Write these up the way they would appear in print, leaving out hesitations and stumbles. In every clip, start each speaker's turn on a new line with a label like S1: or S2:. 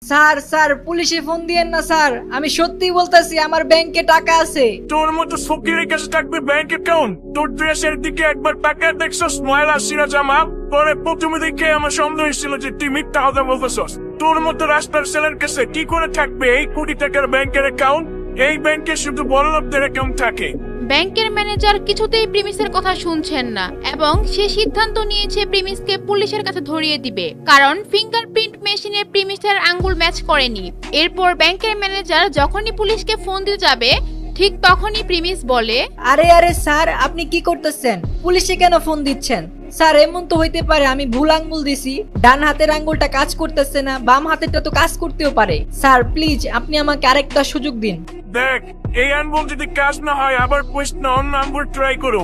S1: Sir sir পুলিশে phone দিয়েন না স্যার, আমি সত্যি বলতেছি আমার ব্যাংকে টাকা আছে।
S2: তোর মতো ফকিরের কাছে থাকবে ব্যাংক অ্যাকাউন্ট? তোর ড্রেসের দিকে একবার তাকায় দেখছস ময়লা সিরা জামা পরে? প্রথমে দেখে আমার সন্দেহ হয়েছিল যে তুই মিথ্যা কথা বলতেছস। তোর মতো রাস্তার ছেলের কাছে কি করে থাকবে এই কোটি টাকার ব্যাংকের অ্যাকাউন্ট? এই ব্যাংকে শুধু বড়লোকদের অ্যাকাউন্ট থাকে।
S3: ব্যাংকের ম্যানেজার কিছুতেই প্রিমিসের কথা শুনছেন না এবং সে সিদ্ধান্ত নিয়েছে প্রিমিসকে পুলিশের কাছে ধরিয়ে দিবে, কারণ ফিঙ্গারপ্রিন্ট মেশিনে প্রিমিসের আঙ্গুল ম্যাচ করেনি। এরপর ব্যাংকের ম্যানেজার যখনই পুলিশকে ফোন দিতে যাবে ঠিক তখনই প্রিমিস বলে,
S1: আরে আরে স্যার আপনি কি করতেছেন? পুলিশে কেন ফোন দিচ্ছেন? স্যার এমন তো হইতে পারে আমি ভুল আঙ্গুল দিছি, ডান হাতের আঙ্গুলটা কাজ করতেছে না, বাম হাতেরটা তো কাজ করতেও পারে। স্যার প্লিজ আপনি আমাকে আরেকটা সুযোগ দিন।
S2: দেখ, এই আঙ্গুল যদি কাজ না হয় আবার কোয়েশ্চন অন্য আঙ্গুল ট্রাই করো।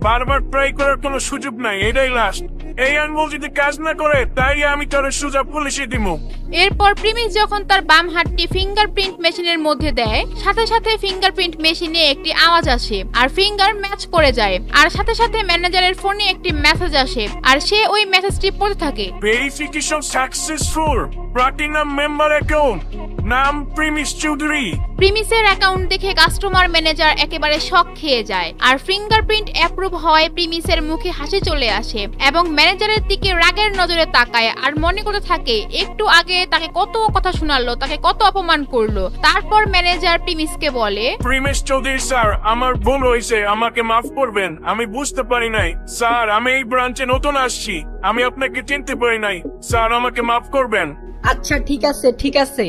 S2: বারবার ট্রাই করার কোনো সুযোগ নাই, এটাই লাস্ট। এই আঙ্গুল যদি কাজ না করে তাই আমি তোর সুযোগ পুলিশে দিব।
S3: এরপর প্রিমিস যখন তার বাম হাতটি ফিঙ্গারপ্রিন্ট মেশিনের মধ্যে দেয় সাথে সাথে ফিঙ্গারপ্রিন্ট মেশিনে একটি আওয়াজ আসে আর ফিঙ্গার ম্যাচ করে যায়। আর সাথে সাথে ম্যানেজারের ফোনে একটি মেসেজ আসে আর সে ওই মেসেজটি পড়তে থাকে।
S2: Verification successful, platinum member account, নাম প্রিমিস চৌধুরী।
S3: প্রিমিসের অ্যাকাউন্ট দেখে কাস্টমার ম্যানেজার একেবারে শক খেয়ে যায় আর ফিঙ্গারপ্রিন্ট অ্যাপ্রুভ হওয়ায় প্রিমিসের মুখে হাসি চলে আসে এবং ম্যানেজারের দিকে রাগের নজরে তাকায় আর মনে করতে থাকে একটু আগে তাকে কত কথা শোনালো, তাকে কত অপমান করলো। তারপর ম্যানেজার প্রিমিসকে বলে,
S2: প্রিমিস চৌধুরী স্যার, আমার ভুল হয়েছে, আমাকে মাফ করবেন, আমি বুঝতে পারি নাই। স্যার আমি এই ব্রাঞ্চে নতুন আসছি, আমি আপনাকে চিনতে পারি নাই, স্যার আমাকে মাফ করবেন।
S1: আচ্ছা ঠিক আছে ঠিক আছে,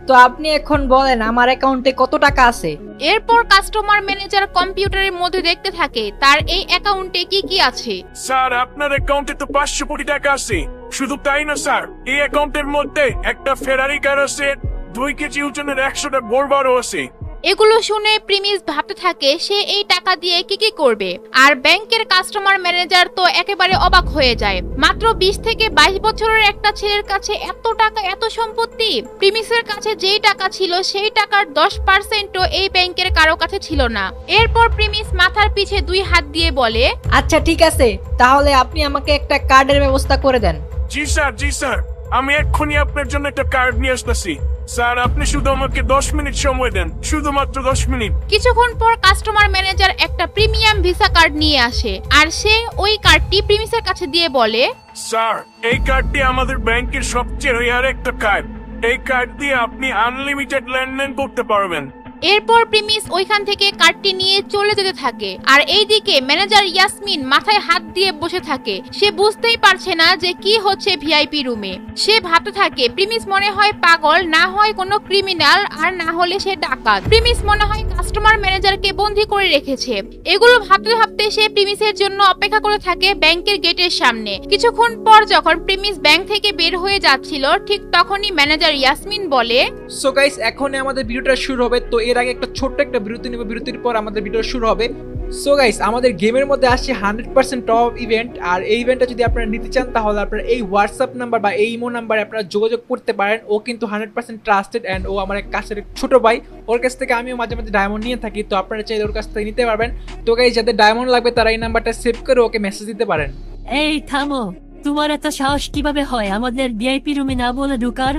S1: তো আপনি এখন বলেন আমার অ্যাকাউন্টে কত টাকা আছে?
S3: এরপর কাস্টমার ম্যানেজার কম্পিউটারের মধ্যে দেখতে থাকে তার এই অ্যাকাউন্টে কি কি আছে।
S2: স্যার আপনার অ্যাকাউন্টে তো 500 কোটি টাকা আছে। শুধু তাই না স্যার, এই অ্যাকাউন্টের মধ্যে একটা ফেরারি কার আছে, 2 কেজি ওজনের 100টা বোরবারও আছে।
S3: এগুলো শুনে প্রিমিস ভাবতে থাকে সে এই টাকা দিয়ে কি কি করবে। আর ব্যাংকের কাস্টমার ম্যানেজার তো একেবারে অবাক হয়ে যায়। মাত্র 20 থেকে 22 বছরের একটা ছেলের কাছে এত টাকা, এত সম্পত্তি। প্রিমিসের কাছে যেই টাকা ছিল সেই টাকার 10%ও এই ব্যাংকের কারো কাছে ছিল না। এরপর প্রিমিস মাথার পিছে 2 হাত দিয়ে বলে,
S1: আচ্ছা ঠিক আছে, তাহলে আপনি আমাকে একটা কার্ডের ব্যবস্থা করে দেন।
S2: জি স্যার, জি স্যার, আমি এক্ষুনি আপনার জন্য একটা কার্ড নিয়ে আসতেছি। স্যার আপনি শুধু আমাকে 10 মিনিট সময় দেন, শুধুমাত্র 10 মিনিট।
S3: কিছুক্ষণ পর কাস্টমার ম্যানেজার একটা প্রিমিয়াম ভিসা কার্ড নিয়ে আসে আর সে ওই কার্ডটি প্রিমিসের কাছে দিয়ে বলে,
S2: স্যার এই কার্ডটি আমাদের ব্যাংকের সবচেয়ে রেয়ার একটা কার্ড। এই কার্ড দিয়ে আপনি আনলিমিটেড লেনদেন করতে পারবেন।
S3: এরপর প্রিমিস ওইখান থেকে কার্ডটি নিয়ে চলে যেতে থাকে আর এইদিকে ম্যানেজার ইয়াসমিন মাথায় হাত দিয়ে বসে থাকে। সে বুঝতেই পারছে না যে কি হচ্ছে ভিআইপি রুমে। সে ভাবতে থাকে প্রিমিস মনে হয় পাগল, না হয় কোনো ক্রিমিনাল, আর না হলে সে ডাকাত। প্রিমিস মনে হয় কাস্টমার ম্যানেজারকে বন্দী করে রেখেছে। এগুলো ভাবতে ভাবতে সে প্রিমিসের জন্য অপেক্ষা করে থাকে ব্যাংকের গেটের সামনে। কিছুক্ষণ পর যখন প্রিমিস ব্যাংক থেকে বের হয়ে যাচ্ছিল ঠিক তখনই ম্যানেজার ইয়াসমিন বলে,
S4: সো গাইস এখন আমাদের ভিডিওটা শুরু হবে। তো এর আগে একটা ছোট্ট একটা বিরতি নেব, বিরতির পর আমাদের ভিডিও শুরু হবে। সো গাইস আমাদের গেমের মধ্যে আসছে 100% টপ ইভেন্ট। আর এই ইভেন্টটা যদি আপনারা নিতে চান তাহলে আপনারা এই হোয়াটসঅ্যাপ নাম্বার বা এই ইমো নাম্বারে আপনারা যোগাযোগ করতে পারেন। ও কিন্তু 100% ট্রাস্টেড অ্যান্ড ও আমার এক কাছের ছোট ভাই। ওর কাছ থেকে আমিও মাঝে মাঝে ডায়মন্ড নিয়ে থাকি, তো আপনারা চাইলে ওর কাছ থেকে নিতে পারবেন। তো গাইস যাদের ডায়মন্ড লাগবে তারা এই নাম্বারটা সেভ করে ওকে মেসেজ দিতে পারেন।
S5: এই থামো, তোমার এত সাহস কিভাবে হয় আমাদের ভিআইপি রুমে না বলে ঢুকার?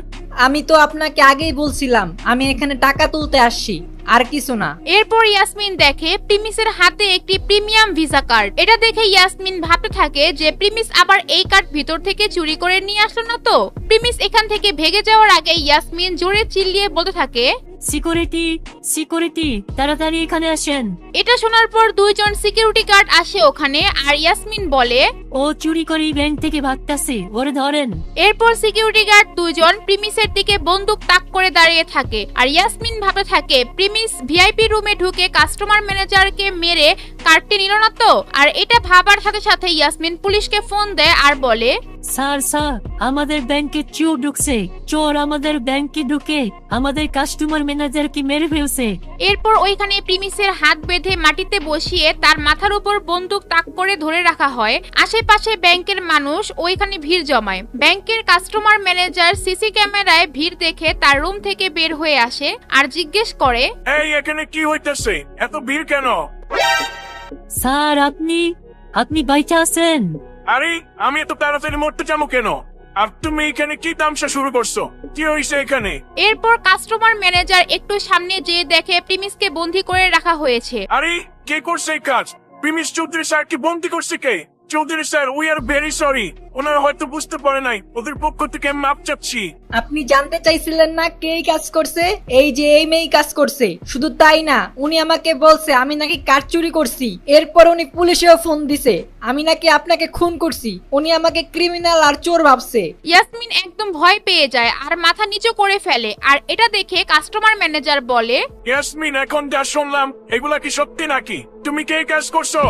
S1: আমি তো আপনাকে আগেই বলছিলাম আমি এখানে টাকা তুলতে আসছি, আর কিছু না।
S3: এরপর ইয়াসমিন দেখে প্রিমিসের হাতে একটি প্রিমিয়াম ভিসা কার্ড। এটা দেখে ইয়াসমিন ভাবতে থাকে যে প্রিমিস আবার এই কার্ড ভিতর থেকে চুরি করে নিয়ে আসলো না তো। প্রিমিস এখান থেকে ভেগে যাওয়ার আগে ইয়াসমিন জোরে চিল্লিয়ে বলতে থাকে,
S5: সিকিউরিটি, সিকিউরিটি, তাড়াতাড়ি এখানে আসেন।
S3: এটা শোনার পর 2 জন সিকিউরিটি গার্ড আসে ওখানে আর ইয়াসমিন বলে,
S5: ও চুরি করে ব্যাংক থেকে ভাগতাছে, ওরে ধরেন।
S3: এরপর সিকিউরিটি গার্ড 2 জন প্রিমিসের দিকে বন্দুক তাক করে দাঁড়িয়ে থাকে আর ইয়াসমিন ভাবতে থাকে প্রিমিস ভিআইপি রুমে ঢুকে কাস্টমার ম্যানেজারকে মেরে কার্ডটি নিল না তো। আর এটা ভাবার সাথে সাথে ইয়াসমিন পুলিশকে ফোন দেয় আর বলে,
S5: স্যার স্যার, আমাদের ব্যাংকে চোর ঢুকছে, চোর আমাদের ব্যাংকে ঢুকে আমাদের কাস্টমার ম্যানেজারকে মেরে ফেলছে।
S3: এরপর ওইখানে প্রিমিসের হাত বেঁধে মাটিতে বসিয়ে তার মাথার উপর বন্দুক তাক করে ধরে রাখা হয়। আশেপাশে ব্যাংকের মানুষ ওইখানে ভিড় জমায়। ব্যাংকের কাস্টমার ম্যানেজার সিসি ক্যামেরায় ভিড় দেখে তার রুম থেকে বের হয়ে আসে আর জিজ্ঞেস করে,
S2: এই এখানে কি হইতেছে, এত ভিড় কেন?
S5: স্যার আপনি বাইচা আছেন?
S2: আরে আমি এত তাড়াতাড়ি মরতে যাবো কেন? আর তুমি এখানে কি তামসা শুরু করছো? কি হয়েছে এখানে?
S3: এরপর কাস্টমার ম্যানেজার একটু সামনে যেয়ে দেখে প্রিমিসকে বন্দি করে রাখা হয়েছে।
S2: আরে কে করছে এই কাজ? প্রিমিস চৌধুরী স্যার কি বন্দি করছে কে? Chowdhury sir, we are very sorry. ওনারা হয়তো বুঝতে পারে নাই, ওদের পক্ষ থেকে আমি মাপ চাচ্ছি।
S1: আপনি জানতে চাইছিলেন না কে এই কাজ করছে? এই যে এই মেয়ে কাজ করছে। শুধু তাই না, উনি আমাকে বলছে আমি নাকি কার চুরি করছি। এরপর উনি পুলিশেও ফোন দিছে আমি নাকি আপনাকে খুন করছি। উনি আমাকে ক্রিমিনাল আর চোর ভাবছে।
S3: ইয়াসমিন একদম ভয় পেয়ে যায় আর মাথা নিচু করে ফেলে। আর এটা দেখে কাস্টমার ম্যানেজার বলে,
S2: ইয়াসমিন, এখন যা শুনলাম এগুলা কি সত্যি নাকি? তুমি কে কাজ করছো?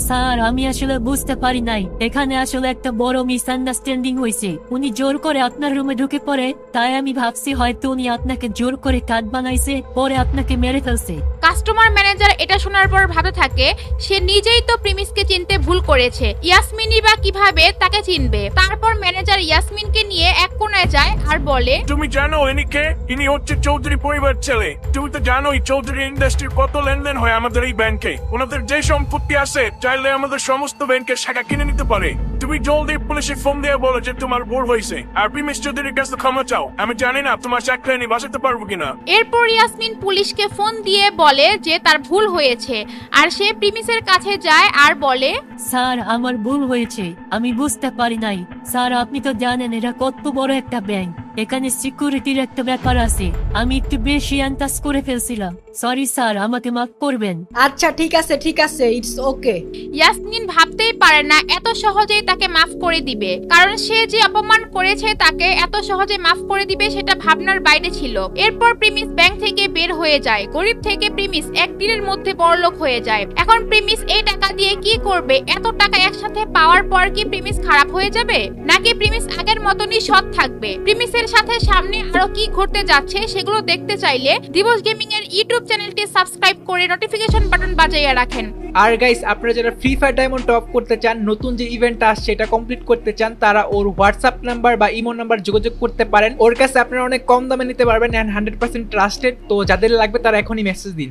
S5: স্যার আমি আসলে বুঝতে পারি নাই, এখানে আসলে একটা বড় মিসআন্ডারস্ট্যান্ডিং হয়েছে। উনি জোর করে আপনার রুমে ঢুকে পড়ে, তাই আমি ভাবছি হয়তো উনি আপনাকে জোর করে কাট বানাইছে, পরে আপনাকে মেরে ফেলছে।
S3: কাস্টমার ম্যানেজার এটা শোনার পর ভাবতে থাকে সে নিজেই তো প্রিমিসকে চিনতে ভুল করেছে, ইয়াসমিনই বা কিভাবে তাকে চিনবে। তারপর ম্যানেজার ইয়াসমিনকে নিয়ে এক কোণায় যায় আর বলে,
S2: তুমি জানো ইনি কে? ইনি হচ্ছে চৌধুরী পরিবার ছেলে। তুমি তো জানোই চৌধুরী ইন্ডাস্ট্রির কত লেনদেন হয় আমাদের এই ব্যাংকে। ওনাদের যে সম্পত্তি আছে চাইলে আমাদের সমস্ত ব্যাংকের শাখা কিনে নিতে পারে। তুমি জলদি পুলিশে ফোন দিয়ে বলো যে তোমার ভুল হয়েছে আর প্রিমিস চৌধুরীর কাছে ক্ষমা চাও। আমি জানি না তোমার চাকরি আমি বাঁচাতে পারবো কিনা।
S3: এরপর ইয়াসমিন পুলিশকে ফোন দিয়ে বলে যে তার ভুল হয়েছে আর সে প্রিমিসের কাছে যায় আর বলে,
S5: স্যার আমার ভুল হয়েছে, আমি বুঝতে পারি নাই। স্যার আপনি তো জানেন এটা কত বড় একটা ব্যাংক, এখানে সিকিউরিটির একটা ব্যাপার আছে, আমি একটু বেশি আন্দাজ করে ফেলছিলাম। সরি স্যার, আমাকে মাফ করবেন।
S1: আচ্ছা ঠিক আছে, ইটস ওকে।
S3: ইয়াসমিন ভাবতেই পারে না এত সহজেই তাকে মাফ করে দিবে, কারণ সে যে অপমান করেছে তাকে এত সহজে মাফ করে দিবে সেটা ভাবনার বাইরে ছিল। এরপর প্রিমিস ব্যাংক থেকে বের হয়ে যায়। গরিব থেকে প্রিমিস একদিনের মধ্যে বড়লোক হয়ে যায়। এখন প্রিমিস এই টাকা দিয়ে কি করবে? এত টাকা একসাথে পাওয়ার পর কি প্রিমিস খারাপ হয়ে যাবে, নাকি প্রিমিস আগের মতনই সৎ থাকবে? প্রিমিসের সাথে সামনে আরো কি ঘটতে যাচ্ছে সেগুলো দেখতে চাইলে দিবস গেমিং এর ইউটিউব চ্যানেলটি সাবস্ক্রাইব করে নোটিফিকেশন বাটন বাজিয়ে রাখেন।
S4: আর গাইস, আপনারা যারা ফ্রি ফায়ার ডায়মন্ড টপ করতে চান, নতুন যে ইভেন্ট আসছে এটা কমপ্লিট করতে চান, তারা ওর হোয়াটসঅ্যাপ নাম্বার বা ইমো নাম্বার যোগাযোগ করতে পারেন। ওর কাছে আপনারা অনেক কম দামে নিতে পারবেন এন্ড 100% ট্রাস্টেড। তো যাদের লাগবে তারা এখনই মেসেজ দিন।